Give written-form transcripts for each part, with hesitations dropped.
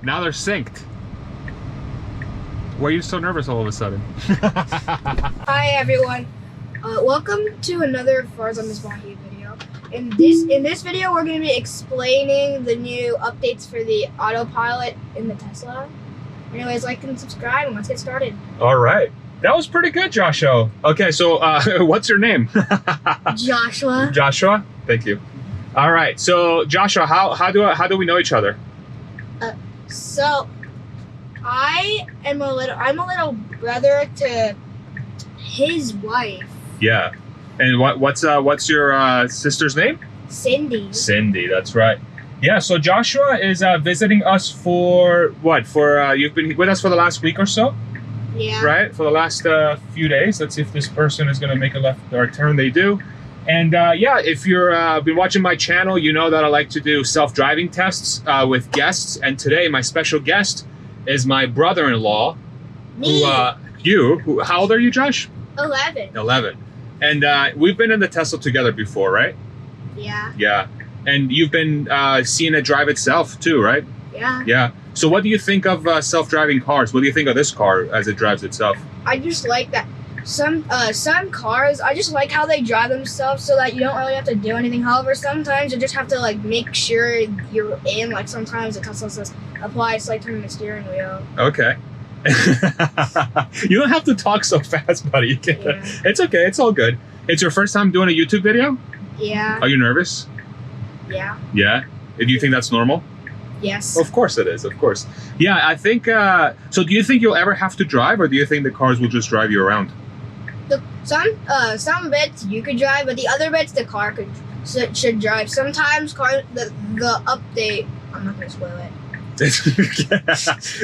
Now they're synced. Why are you so nervous all of a sudden? Hi everyone, welcome to another Farzad video. In this video, we're going to be explaining the new updates for the autopilot in the Tesla. Anyways, like and subscribe, and let's get started. All right, that was pretty good, Joshua. Okay, so what's your name? Joshua. Joshua, thank you. All right, so Joshua, how do we know each other? So I'm a little brother to his wife. Yeah, and what's your sister's name? Cindy. Cindy, that's right. Yeah, so Joshua is visiting us for what? You've been with us for the last week or so? Yeah. Right, for the last few days. Let's see if this person is going to make a left or turn. They do. And yeah, if you're been watching my channel, you know that I like to do self-driving tests with guests. And today, my special guest is my brother-in-law. Me. How old are you, Josh? 11. 11. And we've been in the Tesla together before, right? Yeah. Yeah. And you've been seeing it drive itself too, right? Yeah. Yeah. So what do you think of self-driving cars? What do you think of this car as it drives itself? I just like that. Some cars, I just like how they drive themselves so that you don't really have to do anything. However, sometimes you just have to like make sure you're in. Like sometimes the Tesla says apply slight turn in the steering wheel. Okay. You don't have to talk so fast, buddy. You can, Yeah. It's okay. It's all good. It's your first time doing a YouTube video? Yeah. Are you nervous? Yeah. Yeah. Do you think that's normal? Yes. Of course it is. Of course. Yeah, I think. So do you think you'll ever have to drive, or do you think the cars will just drive you around? Some bits you could drive, but the other bits the car should drive. Sometimes the update. I'm not gonna spoil it.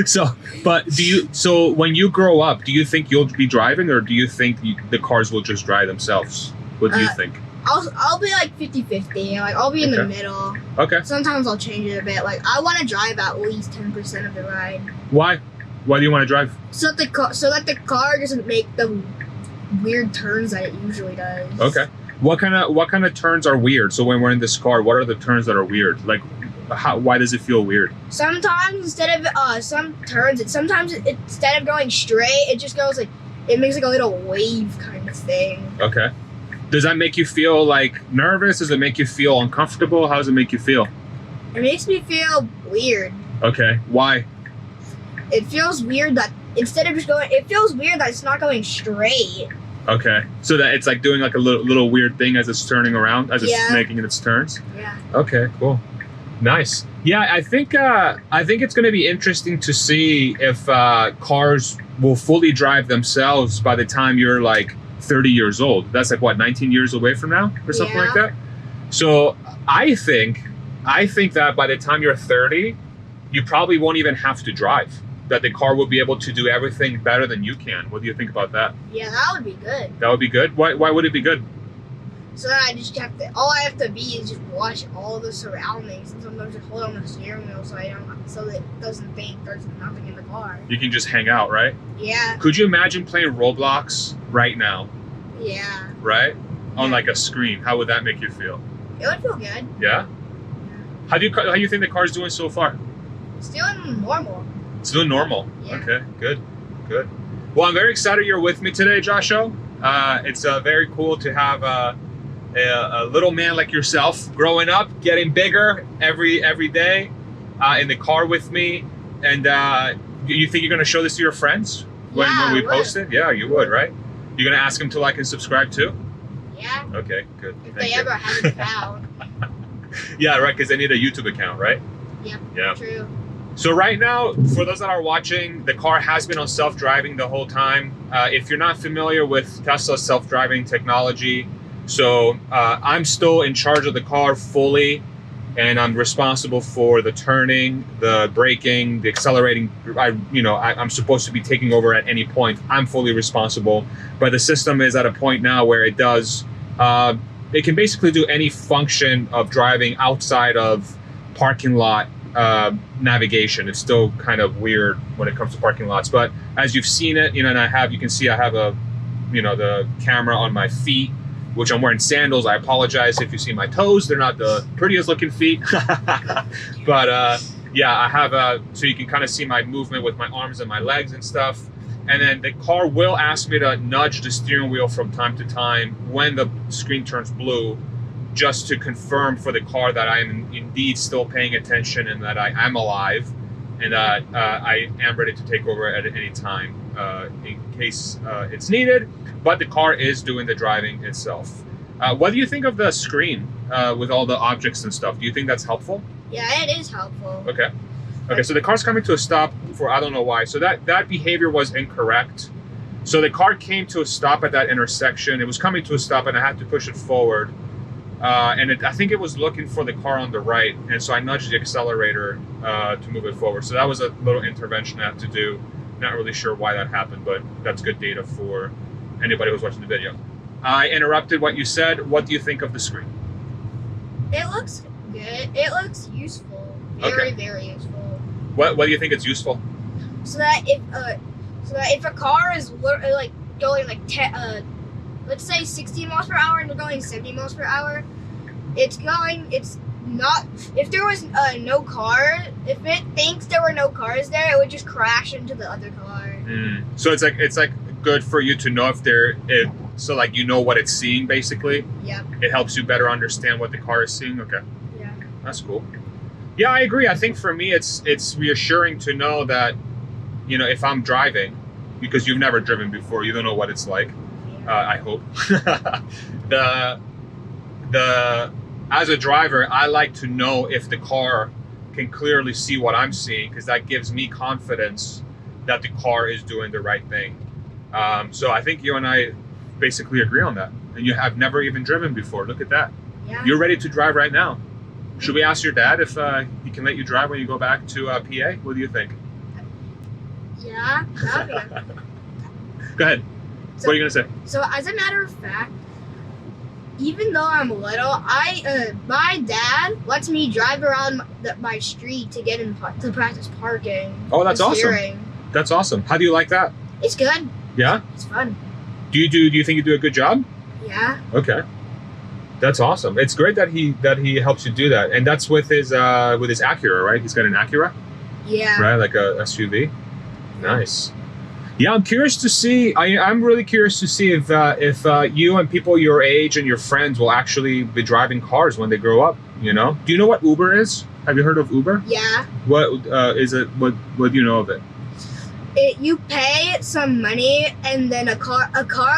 So when you grow up, do you think you'll be driving, or do you think the cars will just drive themselves? What do you think? I'll be like 50-50. Like I'll be in the middle. Okay. Sometimes I'll change it a bit. Like I want to drive at least 10% of the ride. Why? Why do you want to drive? So that the car doesn't make the weird turns that it usually does. Okay. What kind of turns are weird? So when we're in this car, what are the turns that are weird? Like, why does it feel weird? Sometimes instead of sometimes instead of going straight, it just goes like it makes like a little wave kind of thing. Okay. Does that make you feel like nervous? Does it make you feel uncomfortable? How does it make you feel? It makes me feel weird. Okay. Why? It feels weird that instead of just going, it feels weird that it's not going straight. Okay. So that it's like doing like a little weird thing as it's turning around, as it's making its turns. Yeah. Okay. Cool. Nice. Yeah, I think it's going to be interesting to see if cars will fully drive themselves by the time you're like 30 years old. That's like what, 19 years away from now or something like that. So I think that by the time you're 30, you probably won't even have to drive. That the car will be able to do everything better than you can. What do you think about that? Yeah, that would be good. That would be good? Why would it be good? So that all I have to be is just watch all the surroundings and sometimes just hold on the steering wheel so that it doesn't think there's nothing in the car. You can just hang out, right? Yeah. Could you imagine playing Roblox right now? Yeah. Right? On like a screen. How would that make you feel? It would feel good. Yeah? How do you think the car's doing so far? It's doing normal. It's doing normal. Yeah. Okay, good. Well, I'm very excited you're with me today, Joshua. It's very cool to have a little man like yourself growing up, getting bigger every day in the car with me. And you think you're going to show this to your friends when we post it? Yeah, you would, right? You're going to ask them to like and subscribe too? Yeah. Okay, good. If they ever have an account. Yeah, right, because they need a YouTube account, right? Yeah. Yeah. True. So right now, for those that are watching, the car has been on self-driving the whole time. If you're not familiar with Tesla's self-driving technology, so I'm still in charge of the car fully, and I'm responsible for the turning, the braking, the accelerating. I'm supposed to be taking over at any point. I'm fully responsible, but the system is at a point now where it does. It can basically do any function of driving outside of parking lot navigation. It's still kind of weird when it comes to parking lots, but as you've seen it, and you can see I have the camera on my feet, which I'm wearing sandals. I apologize if you see my toes. They're not the prettiest looking feet, but Yeah, I have so you can kind of see my movement with my arms and my legs and stuff. And then the car will ask me to nudge the steering wheel from time to time when the screen turns blue, just to confirm for the car that I am indeed still paying attention and that I am alive, and that I am ready to take over at any time in case it's needed. But the car is doing the driving itself. What do you think of the screen with all the objects and stuff? Do you think that's helpful? Yeah, it is helpful. Okay. Okay, so the car's coming to a stop for I don't know why. So that behavior was incorrect. So the car came to a stop at that intersection. It was coming to a stop, and I had to push it forward. I think it was looking for the car on the right, and so I nudged the accelerator to move it forward. So that was a little intervention I had to do. Not really sure why that happened, but that's good data for anybody who's watching the video. I interrupted what you said. What do you think of the screen? It looks good. It looks useful. Very useful. What do you think it's useful? So that if a car is like going like let's say 60 miles per hour and we're going 70 miles per hour, it's not, if there was no car, if it thinks there were no cars there, it would just crash into the other car. So it's like good for you to know so like you know what it's seeing basically. Yep. It helps you better understand what the car is seeing. Okay. Yeah. That's cool. Yeah, I agree. I think for me it's reassuring to know that, you know, if I'm driving, because you've never driven before, you don't know what it's like. I hope. As a driver, I like to know if the car can clearly see what I'm seeing, because that gives me confidence that the car is doing the right thing. So I think you and I basically agree on that. And you have never even driven before. Look at that. Yeah. You're ready to drive right now. Should we ask your dad if he can let you drive when you go back to PA? What do you think? Yeah, that'd be good. Go ahead. So, what are you gonna say? So as a matter of fact, even though I'm little, my dad lets me drive around my street to get to practice parking. Oh, that's awesome. Steering. That's awesome. How do you like that? It's good. Yeah? It's fun. Do you think you do a good job? Yeah. Okay. That's awesome. It's great that he helps you do that. And that's with his Acura, right? He's got an Acura? Yeah. Right, like a SUV. Nice. Yeah, I'm curious to see. I'm really curious to see if you and people your age and your friends will actually be driving cars when they grow up. You know? Do you know what Uber is? Have you heard of Uber? Yeah. What is it? What do you know of it? You pay some money, and then a car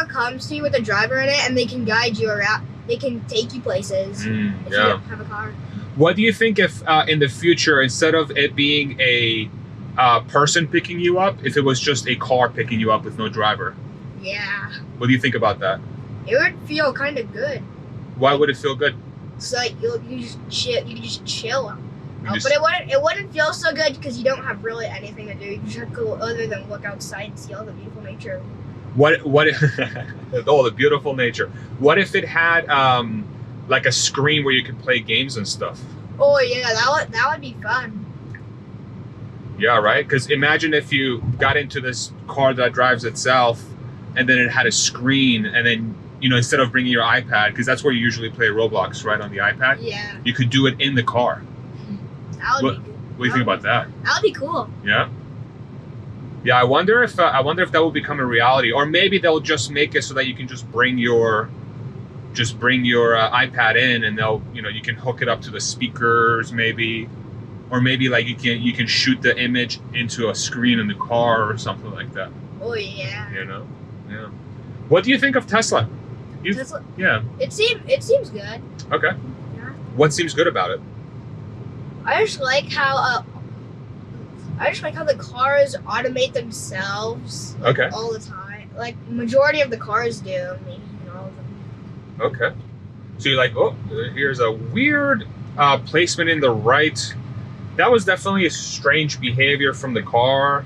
comes to you with a driver in it, and they can guide you around. They can take you places if you don't have a car. What do you think if in the future, instead of it being a person picking you up, if it was just a car picking you up with no driver? Yeah. What do you think about that? It would feel kind of good. Why would it feel good? So like you just chill. You can just chill. But it wouldn't feel so good because you don't have really anything to do. You just have to go other than look outside and see all the beautiful nature. What oh, the beautiful nature. What if it had like a screen where you could play games and stuff? Oh yeah, that would be fun. Yeah, right? Because imagine if you got into this car that drives itself and then it had a screen, and then, you know, instead of bringing your iPad, because that's where you usually play Roblox, right, on the iPad? Yeah. You could do it in the car. That would be good. What do you think about that? That would be cool. Yeah? Yeah, I wonder if that will become a reality, or maybe they'll just make it so that you can just bring your iPad in, and you can hook it up to the speakers maybe, or maybe like you can shoot the image into a screen in the car or something like that. Oh yeah. You know, yeah. What do you think of Tesla? Tesla? Yeah. It seems good. Okay. Yeah. What seems good about it? I just like how the cars automate themselves all the time. Like majority of the cars do. Maybe not all of them. Okay. So you're like, oh, here's a weird placement in the right. That was definitely a strange behavior from the car.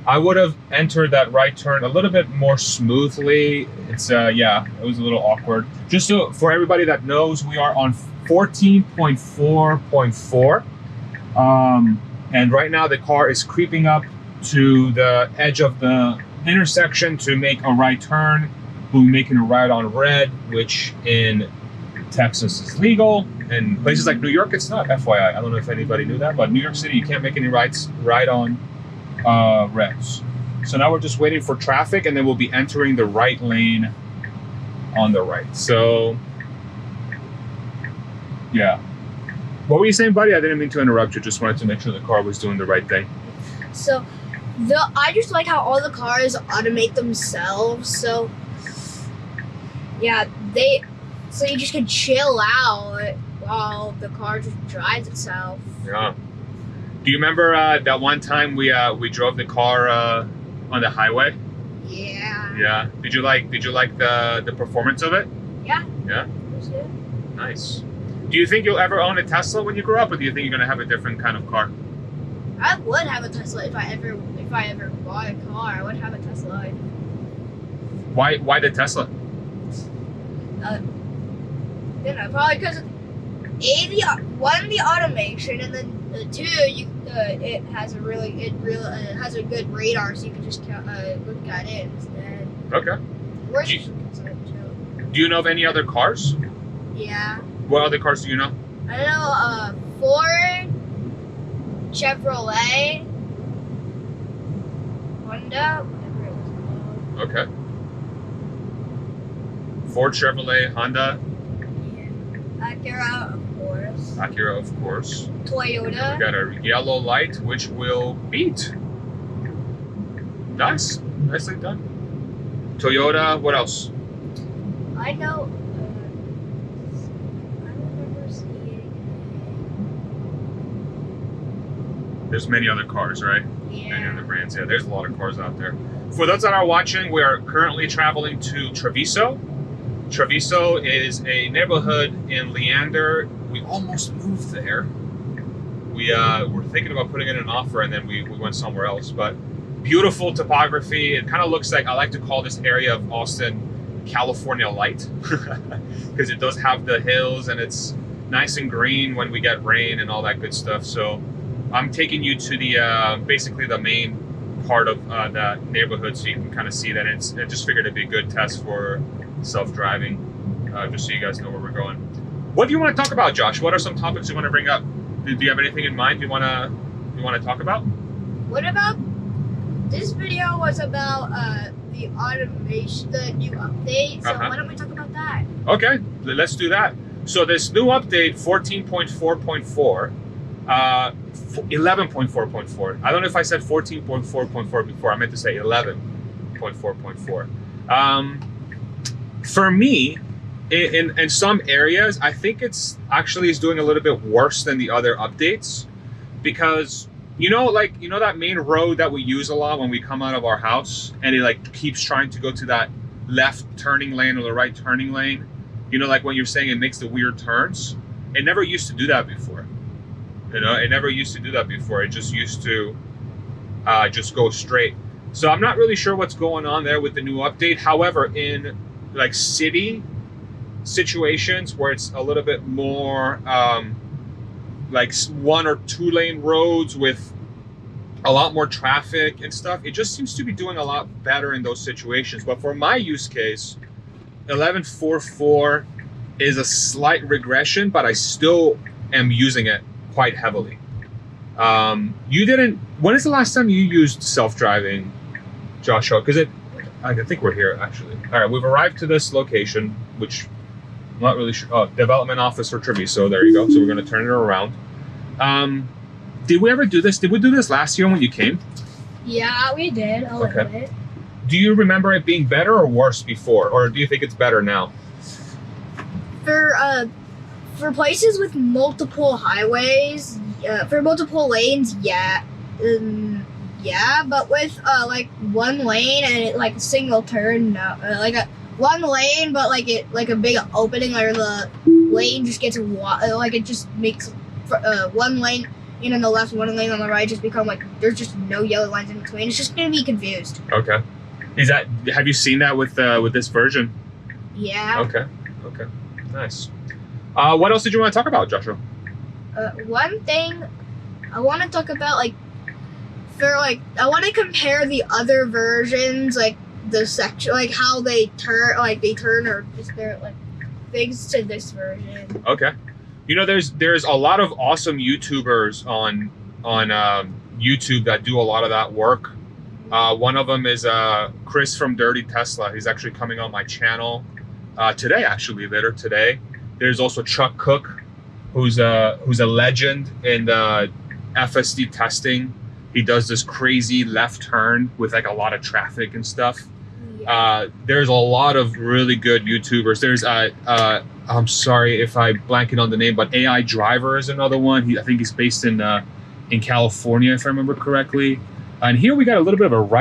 I would have entered that right turn a little bit more smoothly. It's yeah, it was a little awkward. Just for everybody that knows, we are on 14.4.4. And right now the car is creeping up to the edge of the intersection to make a right turn. We'll be making a right on red, which in Texas is legal. in places like New York, it's not. FYI, I don't know if anybody knew that, but New York City, you can't make any rights right on reds. So now we're just waiting for traffic, and then we'll be entering the right lane on the right. So, yeah. What were you saying, buddy? I didn't mean to interrupt you. Just wanted to make sure the car was doing the right thing. So, I just like how all the cars automate themselves. So, yeah, so you just can chill out while the car just drives itself. Yeah. Do you remember that one time we drove the car on the highway? Yeah. Yeah. Did you like the performance of it? Yeah. Yeah. It was good. Nice. Do you think you'll ever own a Tesla when you grow up, or do you think you're gonna have a different kind of car? I would have a Tesla if I ever bought a car. I would have a Tesla. Why the Tesla? Probably because the automation, and then two, it has a good radar, so you can just look at it instead. Okay. Or Do you know of any other cars? Yeah. What other cars do you know? I know Ford, Chevrolet, Honda, whatever it was called. Okay. Ford, Chevrolet, Honda. Acura, of course. Acura, of course. Toyota. We got a yellow light, which will beat. Nice. Nicely done. Toyota, what else? I know. I don't remember seeing. There's many other cars, right? Many other Yeah. brands. Yeah, there's a lot of cars out there. For those that are watching, we are currently traveling to Treviso. Treviso is a neighborhood in Leander. We almost moved there. We were thinking about putting in an offer, and then we went somewhere else. But beautiful topography. It kind of looks like, I like to call this area of Austin California light, because it does have the hills, and it's nice and green when we get rain and all that good stuff. So I'm taking you to the basically the main part of that neighborhood, so you can kind of see that. I just figured it'd be a good test for self-driving, just so you guys know where we're going. What do you want to talk about, Josh? What are some topics you want to bring up? Do you have anything in mind you want to talk about? What about this video was about the automation, the new update. So why don't we talk about that? Okay, let's do that. So this new update, 14.4.4, 11.4.4. I don't know if I said 14.4.4 before. I meant to say 11.4.4. For me, in some areas, I think it's actually is doing a little bit worse than the other updates, because you know that main road that we use a lot when we come out of our house, and it like keeps trying to go to that left turning lane or the right turning lane. You know, like when you're saying it makes the weird turns. It never used to do that before. You know, it never used to do that before. It just used to just go straight. So I'm not really sure what's going on there with the new update. However, in like city situations where it's a little bit more like 1 or 2 lane roads with a lot more traffic and stuff, it just seems to be doing a lot better in those situations. But for my use case, 11.4.4 is a slight regression, but I still am using it quite heavily. When is the last time you used self-driving, Joshua? Because I think we're here actually. All right, we've arrived to this location, which I'm not really sure. Oh, development office for Treviso. There you go. So we're going to turn it around. Did we ever do this? Did we do this last year when you came? Yeah, we did a little bit. Do you remember it being better or worse before, or do you think it's better now? For places with multiple highways, for multiple lanes, yeah. But with like one lane and it like a single turn, no. Like one lane, but like a big opening, or the lane just gets like it just makes one lane in on the left, one lane on the right just become like there's just no yellow lines in between. It's just gonna be confused. Okay. Have you seen that with this version? Yeah. Okay. Nice. What else did you want to talk about, Joshua? One thing I want to talk about, I want to compare the other versions, like the section, like how they turn, or just their like things to this version. Okay. You know, there's a lot of awesome YouTubers on YouTube that do a lot of that work. One of them is Chris from Dirty Tesla. He's actually coming on my channel today, actually, later today. There's also Chuck Cook, who's a legend in the FSD testing. He does this crazy left turn with like a lot of traffic and stuff. Yeah. There's a lot of really good YouTubers. There's I'm sorry if I blank on the name, but AI Driver is another one. I think he's based in California, if I remember correctly. And here we got a little bit of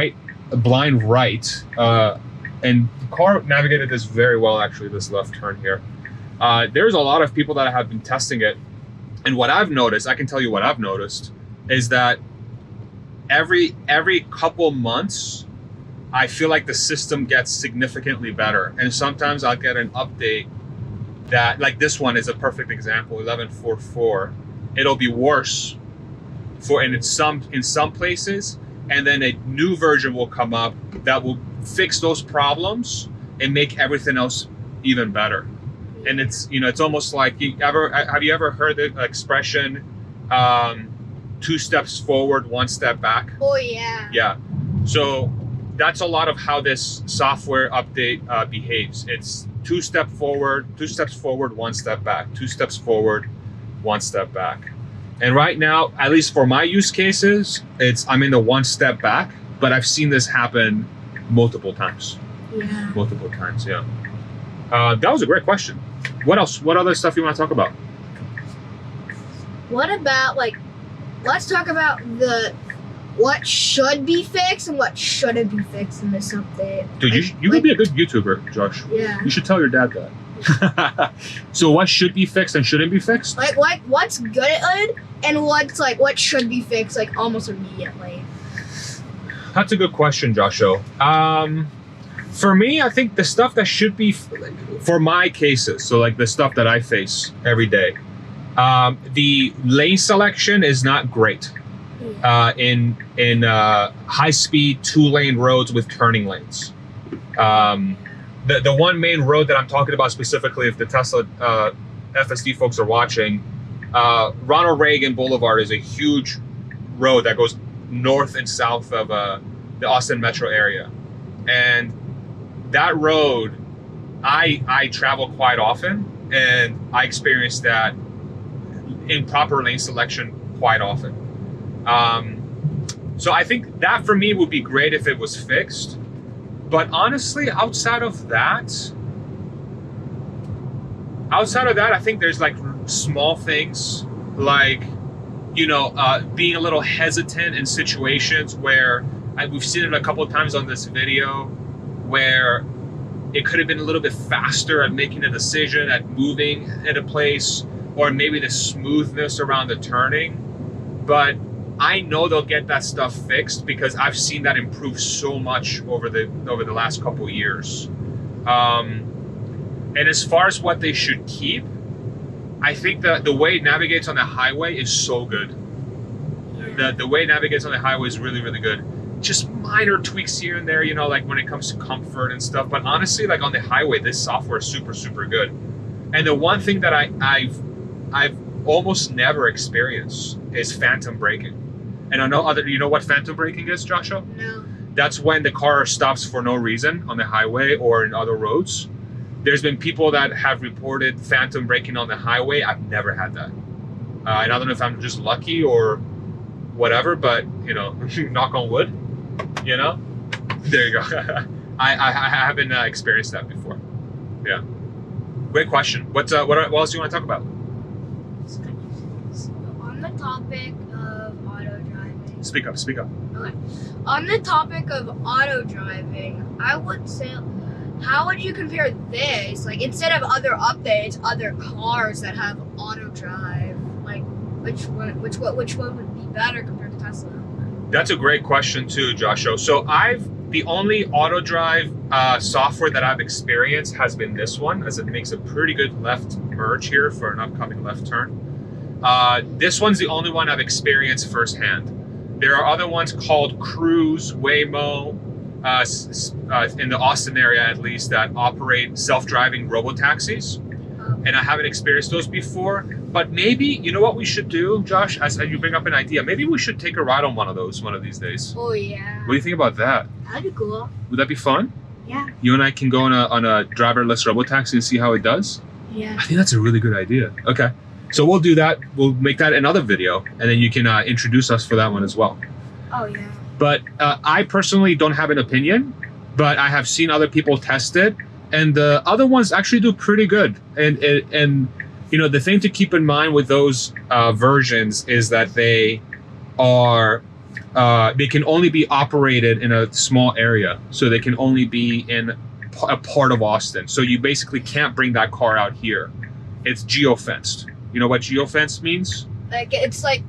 a blind right, and the car navigated this very well, actually, this left turn here. There's a lot of people that have been testing it, and what I've noticed, I can tell you what I've noticed, is that every couple months, I feel like the system gets significantly better, and sometimes I'll get an update that, like this one is a perfect example, 11.4.4. It'll be worse in some places, and then a new version will come up that will fix those problems and make everything else even better. And it's, you know, it's almost like, have you ever heard the expression, 2 steps forward, 1 step back? Oh yeah. Yeah. So that's a lot of how this software update behaves. It's 2 steps forward, 1 step back, 2 steps forward, 1 step back. And right now, at least for my use cases, I'm in the 1 step back, but I've seen this happen multiple times. Yeah. Multiple times, yeah. That was a great question. What else? What other stuff you want to talk about? What about, like, let's talk about what should be fixed and what shouldn't be fixed in this update. Dude, you could be a good YouTuber, Josh. Yeah. You should tell your dad that. So what should be fixed and shouldn't be fixed? Like what's good and what should be fixed like almost immediately. That's a good question, Josho. For me, I think the stuff that should be, for my cases, so like the stuff that I face every day, the lane selection is not great in high-speed 2-lane roads with turning lanes. The one main road that I'm talking about specifically, if the Tesla FSD folks are watching, Ronald Reagan Boulevard is a huge road that goes north and south of the Austin metro area. And that road, I travel quite often, and I experience that improper lane selection quite often. So I think that for me would be great if it was fixed. But honestly, outside of that, I think there's like small things like, you know, being a little hesitant in situations where we've seen it a couple of times on this video, where it could have been a little bit faster at making a decision, at moving at a place, or maybe the smoothness around the turning. But I know they'll get that stuff fixed because I've seen that improve so much over the last couple of years. And as far as what they should keep, I think that the way it navigates on the highway is so good. The way it navigates on the highway is really, really good. Just minor tweaks here and there, you know, like when it comes to comfort and stuff. But honestly, like on the highway, this software is super, super good. And the one thing that I've almost never experienced is phantom braking. And I know you know what phantom braking is, Joshua? No. That's when the car stops for no reason on the highway or in other roads. There's been people that have reported phantom braking on the highway. I've never had that. And I don't know if I'm just lucky or whatever, but you know, knock on wood, you know? There you go. I haven't experienced that before. Yeah. Great question. What else do you want to talk about? So on the topic of auto driving. Speak up. Okay. On the topic of auto driving, I would say, how would you compare this, like instead of other updates, other cars that have auto drive, like which one would be better compared to Tesla? That's a great question too, Joshua. So the only auto drive software that I've experienced has been this one, as it makes a pretty good left merge here for an upcoming left turn. This one's the only one I've experienced firsthand. There are other ones called Cruise, Waymo, in the Austin area at least, that operate self-driving robotaxis. And I haven't experienced those before, But maybe, you know what we should do, Josh? As you bring up an idea, maybe we should take a ride on one of those one of these days. Oh yeah. What do you think about that? That'd be cool. Would that be fun? Yeah. You and I can go on a driverless robotaxi and see how it does? Yeah. I think that's a really good idea. Okay. So we'll do that. We'll make that another video, and then you can introduce us for that one as well. Oh yeah. But I personally don't have an opinion, but I have seen other people test it, and the other ones actually do pretty good. And you know, the thing to keep in mind with those versions is that they can only be operated in a small area. So they can only be in a part of Austin. So you basically can't bring that car out here. It's geofenced. You know what geofenced means? There's like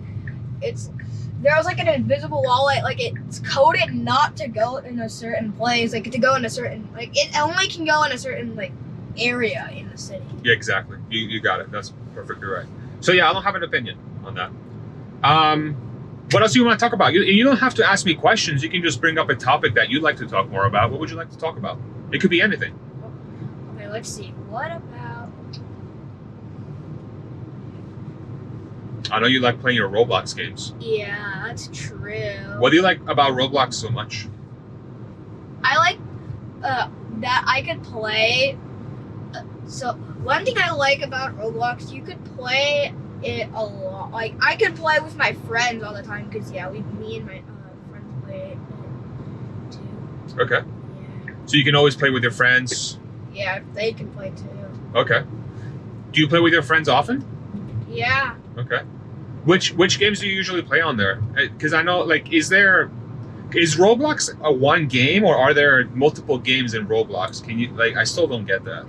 an invisible wall, like it's coded not to go in a certain place, like to go in a certain, like it only can go in a certain like area in the city. Yeah, exactly. You got it. That's perfectly right. So yeah, I don't have an opinion on that. What else do you want to talk about? You don't have to ask me questions. You can just bring up a topic that you'd like to talk more about. What would you like to talk about? It could be anything. Okay, let's see. What about? I know you like playing your Roblox games. Yeah, that's true. What do you like about Roblox so much? I like that I could play. So one thing I like about Roblox, you could play it a lot. Like I could play with my friends all the time because me and my friends play it too. Okay. Yeah. So you can always play with your friends. Yeah, they can play too. Okay. Do you play with your friends often? Yeah. Okay. Which games do you usually play on there? Because I know, like, is Roblox a one game, or are there multiple games in Roblox? Can you, like, I still don't get that.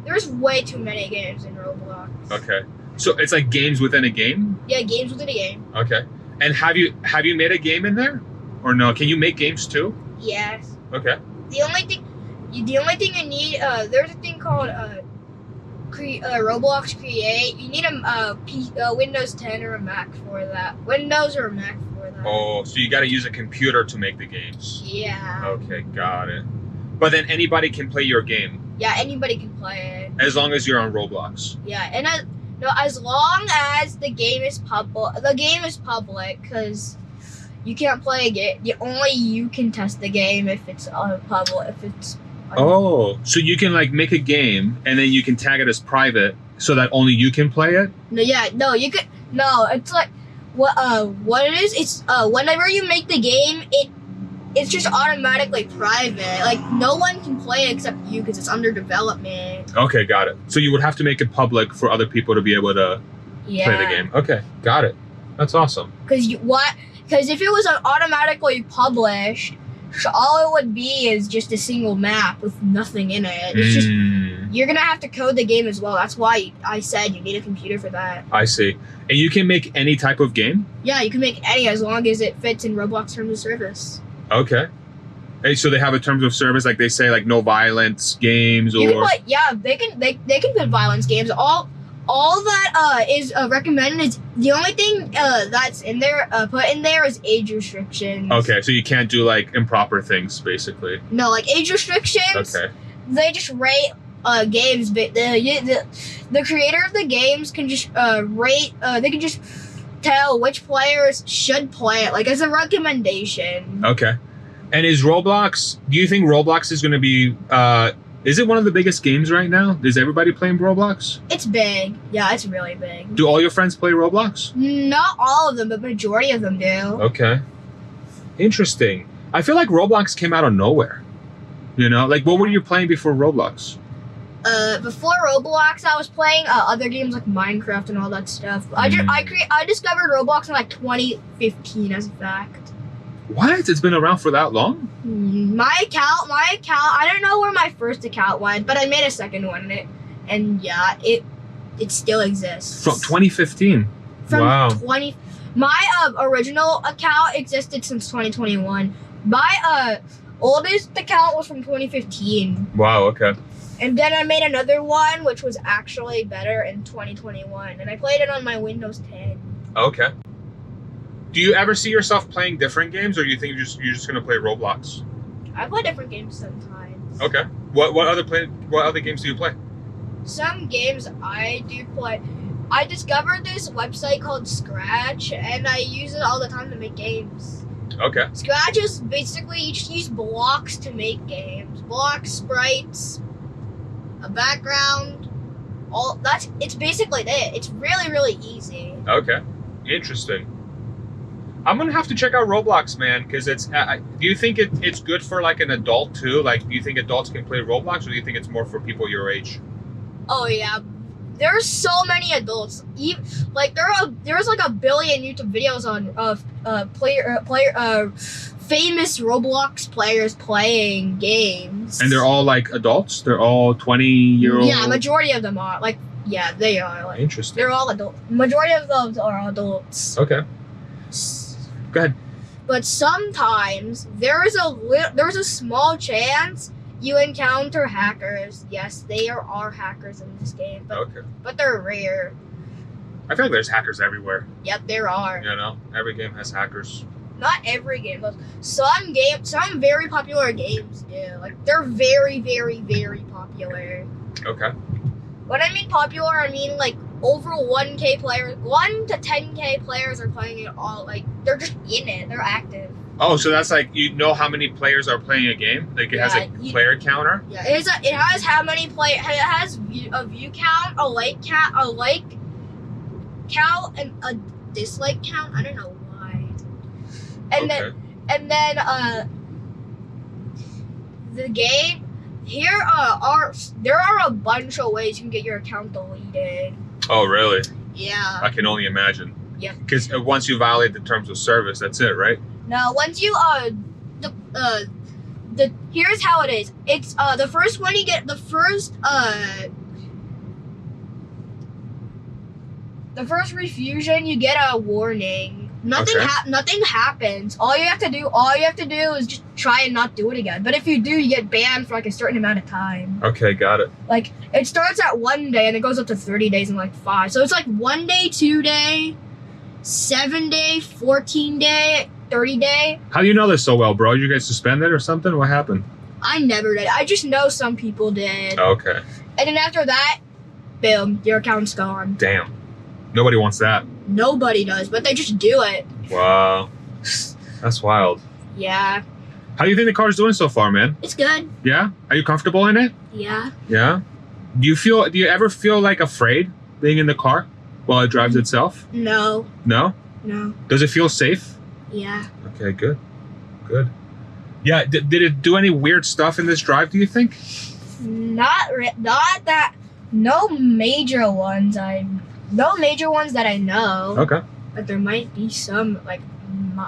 There's way too many games in Roblox. Okay. So it's like games within a game? Yeah, games within a game. Okay. And have you made a game in there? Or no? Can you make games too? Yes. Okay. The only thing you need, there's a thing called Roblox Create. You need a Windows 10 or a Mac for that. Windows or a Mac for that. Oh, so you got to use a computer to make the games. Yeah. Okay, got it. But then anybody can play your game. Yeah, anybody can play it. As long as you're on Roblox. Yeah, and as long as the game is public, because you can't play a game. Only you can test the game if it's public. If it's Oh, so you can like make a game and then you can tag it as private so that only you can play it? You could. No, it's like what it is. It's whenever you make the game, it's just automatically private. Like no one can play it except you because it's under development. Okay, got it. So you would have to make it public for other people to be able to play the game. Okay, got it. That's awesome. Because if it was automatically published, all it would be is just a single map with nothing in it. It's just you're gonna have to code the game as well. That's why I said you need a computer for that. I see. And you can make any type of game? Yeah, you can make any as long as it fits in Roblox terms of service. Okay. Hey, so they have a terms of service, like they say, like no violence games, or they can put violence games. All that is recommended is the only thing that's in there put in there is age restrictions. Okay, so you can't do like improper things, basically. No, like age restrictions. Okay. They just rate games, but the creator of the games can just rate. They can just tell which players should play it, like as a recommendation. Okay. And is Roblox? Do you think Roblox is going to be? Is it one of the biggest games right now? Is everybody playing Roblox? It's big. Yeah, it's really big. Do all your friends play Roblox? Not all of them, but majority of them do. Okay. Interesting. I feel like Roblox came out of nowhere. You know, like what were you playing before Roblox? Before Roblox, I was playing other games like Minecraft and all that stuff. I discovered Roblox in like 2015, as a fact. What? It's been around for that long? My account. I don't know where my first account went, but I made a second one, and yeah, it still exists. From 2015. Wow. My original account existed since 2021. My oldest account was from 2015. Wow. Okay. And then I made another one, which was actually better in 2021, and I played it on my Windows 10. Okay. Do you ever see yourself playing different games, or do you think you're just gonna play Roblox? I play different games sometimes. Okay. What other games do you play? some games I do play. I discovered this website called Scratch, and I use it all the time to make games. Okay. Scratch is basically you just use blocks to make games. Blocks, sprites, a background. It's basically it. It's really, really easy. Okay. Interesting. I'm gonna have to check out Roblox, man, because it's. Do you think it's good for like an adult too? Like, do you think adults can play Roblox, or do you think it's more for people your age? Oh yeah, there's so many adults. Like there's like a billion YouTube videos on famous Roblox players playing games. And they're all like adults. They're all 20-year-old. Yeah, majority of them are like. Yeah, they are. Like, interesting. They're all adults. Majority of those are adults. Okay. Go ahead. But sometimes there's a small chance you encounter hackers. Yes, there are hackers in this game, but they're rare. I feel like there's hackers everywhere. Yep, there are. You know, every game has hackers. Not every game, but some very popular games do. Like they're very, very, very popular. Okay. When I mean popular, I mean like over 1K players, 1 to 10K players are playing it all. Like they're just in it. They're active. Oh, so that's like you know how many players are playing a game? Like it has a player counter. Yeah, it has how many It has a view count, a like count, and a dislike count. I don't know why. And then the game. There are a bunch of ways you can get your account deleted. Oh, really? Yeah. I can only imagine. Yeah. Because once you violate the terms of service, that's it, right? No, once you here's how it is. It's the first one you get the first refusion you get a warning. Nothing happens. All you have to do is just try and not do it again. But if you do, you get banned for like a certain amount of time. Okay, got it. Like it starts at 1 day and it goes up to 30 days and like 5. So it's like 1 day, 2 day, 7 day, 14 day, 30 day. How do you know this so well, bro? You guys suspended or something? What happened? I never did. I just know some people did. Okay. And then after that, boom, your account's gone. Damn. Nobody wants that. Nobody does, but they just do it. Wow. That's wild. Yeah. How do you think the car's doing so far, man? It's good. Yeah? Are you comfortable in it? Yeah. Yeah? Do you ever feel like afraid being in the car while it drives itself? No. No? No. Does it feel safe? Yeah. Okay, good. Good. Yeah, did it do any weird stuff in this drive, do you think? Not that. No major ones that I know. Okay. But there might be some like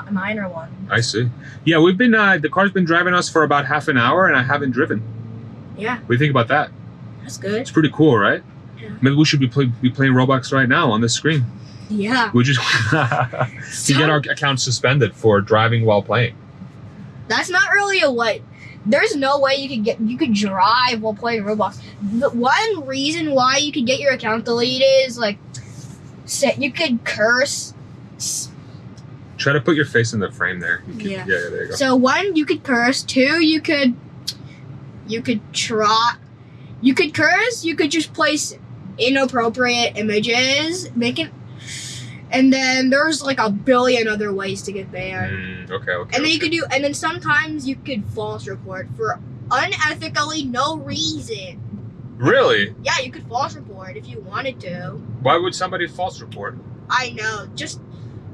minor ones. I see. Yeah, we've been the car's been driving us for about half an hour, and I haven't driven. Yeah. What do you think about that? That's good. It's pretty cool, right? Yeah. Maybe we should be playing Roblox right now on the screen. Yeah. We just to get our account suspended for driving while playing. That's not really a way. There's no way you could drive while playing Roblox. The one reason why you could get your account deleted is like, you could curse. Try to put your face in the frame there. Yeah. Yeah, there you go. So 1, you could curse. 2, you could curse. You could just place inappropriate images. And then there's like a billion other ways to get banned. Okay. And then and then sometimes you could false report for unethically no reason. Really? Yeah, you could false report if you wanted to. Why would somebody false report? I know, just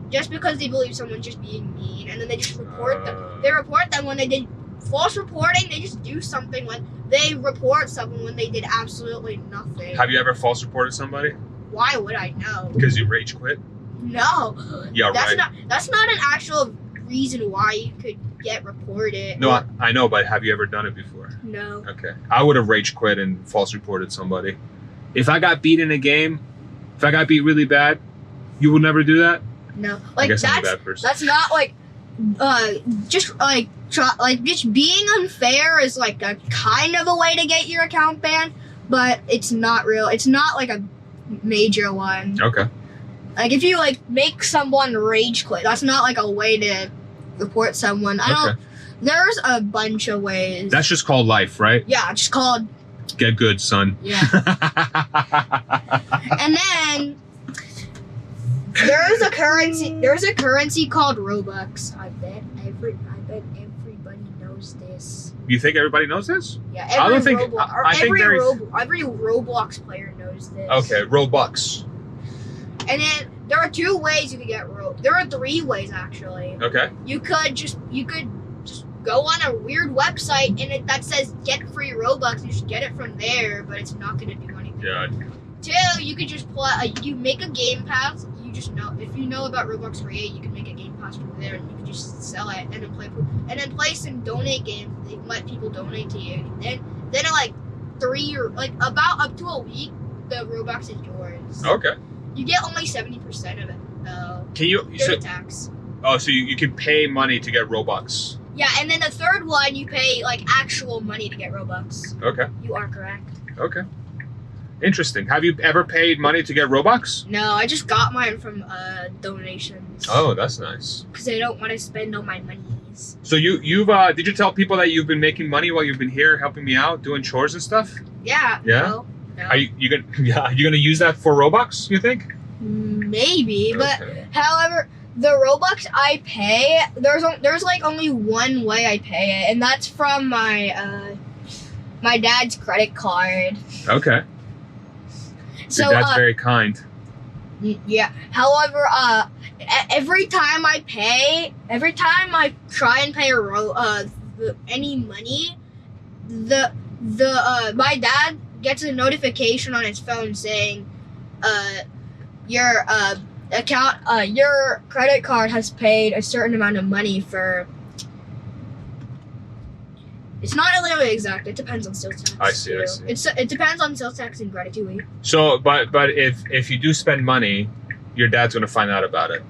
because they believe someone's just being mean, and then they just report them. They report them when they did false reporting. They just do something when they report someone when they did absolutely nothing. Have you ever false reported somebody? Why would I know? Because you rage quit? No. Yeah, right. That's not an actual reason why you could get reported. No, I know, but have you ever done it before? No. Okay. I would have rage quit and false reported somebody. If I got beat in a game, if I got beat really bad, you would never do that? No. I guess I'm a bad person. That's not like just being unfair is like a kind of a way to get your account banned, but it's not real. It's not like a major one. Okay. Like if you like make someone rage quit, that's not like a way to report someone. There's a bunch of ways. That's just called life, right? Yeah, it's called Get good, son. Yeah. And then there's a currency called Robux. I bet everybody knows this. You think everybody knows this? Yeah, I think every Roblox player knows this. Okay, Robux. And then there are 2 ways you can get There are 3 ways actually. Okay. You could just go on a weird website and that says get free Robux. You should get it from there, but it's not going to do anything. Yeah. 2, you could just play. You make a game pass. You just know if you know about Roblox Create, you can make a game pass from there, and you can just sell it and then play some donate games. They let people donate to you. Then in like 3 or like about up to a week, the Robux is yours. Okay. You get only 70% of it though. Can you? There's tax. Oh, so you can pay money to get Robux. Yeah, and then the 3rd one, you pay like actual money to get Robux. Okay. You are correct. Okay. Interesting. Have you ever paid money to get Robux? No, I just got mine from donations. Oh, that's nice. Because I don't want to spend all my monies. So you've did you tell people that you've been making money while you've been here helping me out doing chores and stuff? Yeah. Yeah. No. Are you gonna use that for Robux? You think? Maybe, but Okay. however, the Robux I pay, there's like only one way I pay it, and that's from my my dad's credit card. Okay. So Your dad's very kind. yeah. However, every time I try and pay any money, my dad gets a notification on his phone saying, your your credit card has paid a certain amount of money for. It's not literally exact. It depends on sales tax. I see. It depends on sales tax and gratitude. So, but if you do spend money, your dad's gonna find out about it.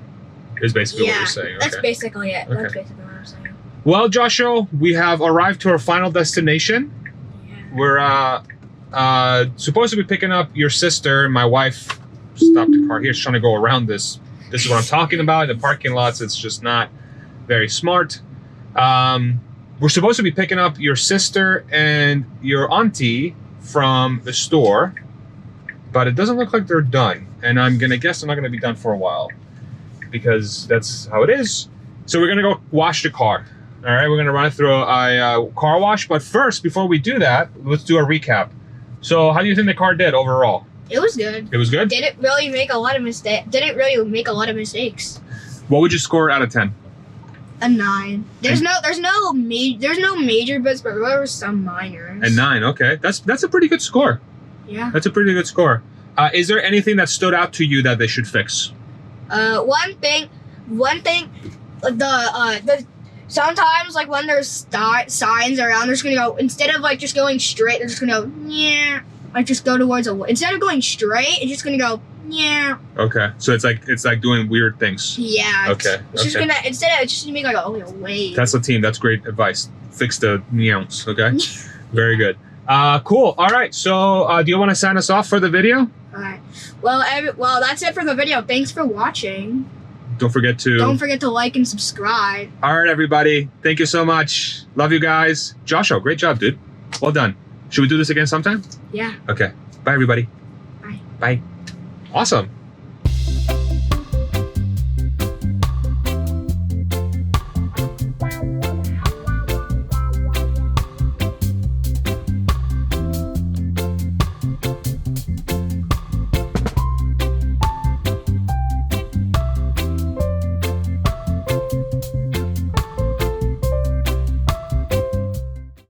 Is basically what you're saying. That's Okay. basically it. Okay. That's basically what I'm saying. Well, Joshua, we have arrived to our final destination. Yeah. We're supposed to be picking up your sister. My wife stopped the car here. She's trying to go around this. This is what I'm talking about. In the parking lots, it's just not very smart. We're supposed to be picking up your sister and your auntie from the store, but it doesn't look like they're done. And I'm gonna guess they're not gonna be done for a while because that's how it is. So we're gonna go wash the car. All right, we're gonna run it through a car wash. But first, before we do that, let's do a recap. So how do you think the car did overall? It was good. It was good? Didn't really make a lot of mistakes. What would you score out of 10? A 9. There's no major bits, but there were some minors. A 9, okay. That's a pretty good score. Yeah. That's a pretty good score. Is there anything that stood out to you that they should fix? One thing, the sometimes like when there's signs around, they're just gonna go, instead of like just going straight, they're just gonna go, yeah, like just go towards instead of going straight, it's just gonna go, yeah. Okay, so it's like doing weird things. Yeah. Okay. It's just gonna it's just gonna make like a wave. Tesla team, that's great advice. Fix the meows, okay? Very good. Cool. All right. So, do you want to sign us off for the video? All right. Well, that's it for the video. Thanks for watching. Don't forget to like and subscribe. All right, everybody. Thank you so much. Love you guys. Joshua, great job, dude. Well done. Should we do this again sometime? Yeah. Okay. Bye, everybody. Bye. Bye. Awesome.